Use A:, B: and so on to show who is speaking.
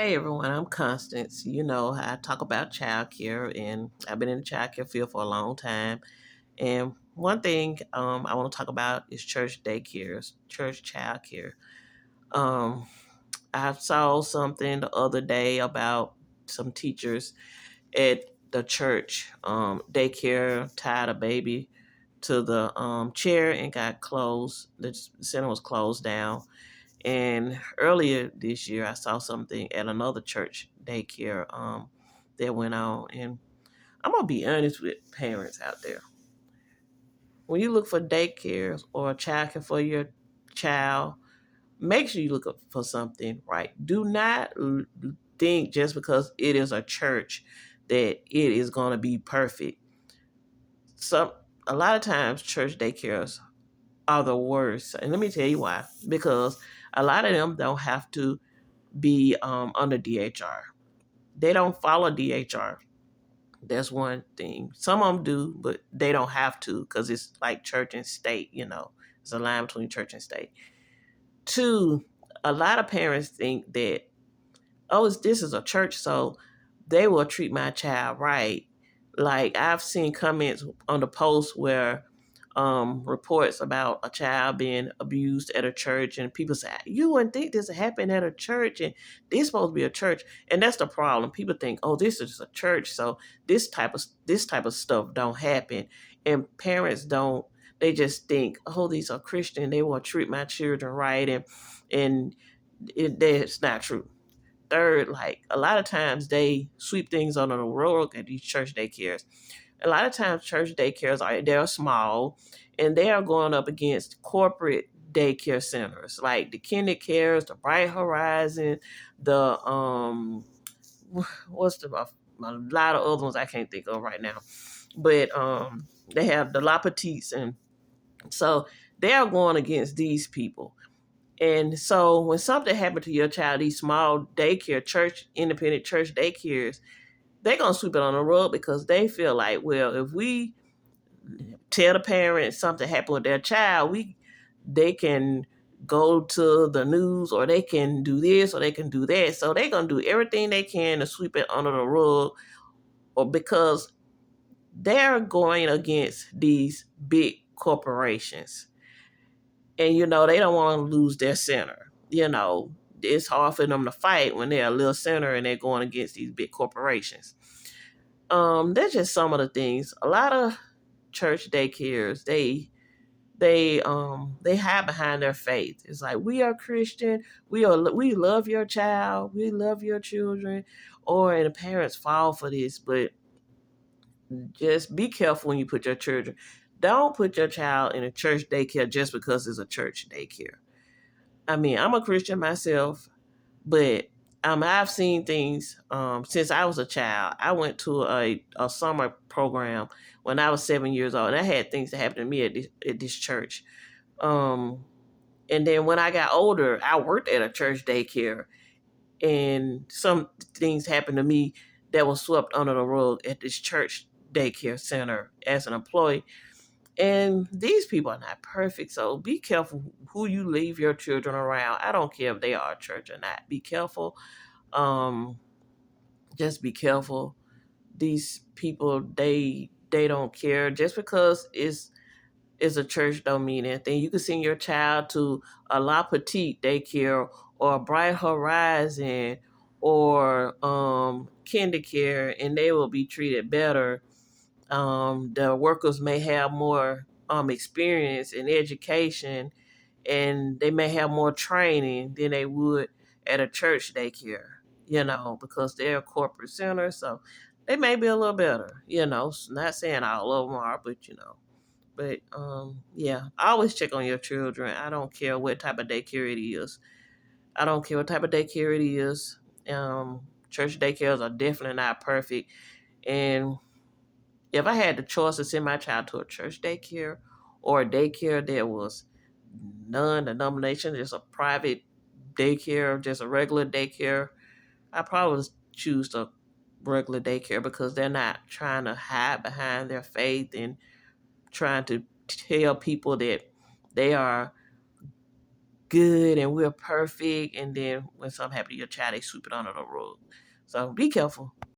A: Hey everyone, I'm Constance. You know, I talk about childcare, and I've been in the childcare field for a long time. And one thing I want to talk about is church daycares, church childcare. Um, I saw something the other day about some teachers at the church daycare tied a baby to the chair and got closed. The center was closed down. And earlier this year, I saw something at another church daycare that went on. And I'm gonna be honest with parents out there. When you look for daycares or childcare for your child, make sure you look up for something right. Do not think just because it is a church that it is gonna be perfect. Some A lot of times church daycares are the worst, and let me tell you why. Because a lot of them don't have to be under DHR. They don't follow DHR. That's one thing. Some of them do, but they don't have to because it's like church and state, It's a line between church and state. Two, a lot of parents think that, oh, this is a church, so they will treat my child right. Like I've seen comments on the post where reports about a child being abused at a church, and people say you wouldn't think this would happen at a church, and this supposed to be a church, and that's the problem. People think, oh, this is a church, so this type of stuff don't happen, and parents don't. They just think, oh, these are Christian. They will treat my children right, and that's not true. Third, like a lot of times they sweep things under the rug at these church daycares. A lot of times church daycares they're small and they are going up against corporate daycare centers like the Kinder Cares, the Bright Horizon, the what's the a lot of other ones I can't think of right now. But they have the La Petites, and so they are going against these people. And so when something happened to your child, these small daycare, independent church daycares, they're going to sweep it on the rug because they feel like, well, if we tell the parents something happened with their child, they can go to the news, or they can do this or they can do that. So they're going to do everything they can to sweep it under the rug, or because they're going against these big corporations. And they don't want to lose their center. It's hard for them to fight when they're a little center and they're going against these big corporations. That's just some of the things. A lot of church daycares, they hide behind their faith. It's like, we are Christian, we love your child, we love your children, and the parents fall for this. But just be careful when you put your children. Don't put your child in a church daycare just because it's a church daycare. I mean, I'm a Christian myself, but I've seen things since I was a child. I went to a summer program when I was 7 years old, and I had things that happened to me at this church. Um, and then when I got older, I worked at a church daycare, and some things happened to me that was swept under the rug at this church daycare center as an employee. And these people are not perfect, so be careful who you leave your children around. I don't care if they are a church or not. Be careful. Um, just be careful. These people, they don't care. Just because it's a church don't mean anything. You can send your child to a La Petite daycare or a Bright Horizon or Kinder Care, and they will be treated better. The workers may have more experience in education, and they may have more training than they would at a church daycare, because they're a corporate center. So they may be a little better, not saying all of them are, but yeah, I always check on your children. I don't care what type of daycare it is. I don't care what type of daycare it is. Church daycares are definitely not perfect. And if I had the choice to send my child to a church daycare or a daycare that was non-denomination, just a private daycare, just a regular daycare, I probably would choose the regular daycare because they're not trying to hide behind their faith and trying to tell people that they are good and we're perfect, and then when something happens to your child, they sweep it under the rug. So be careful.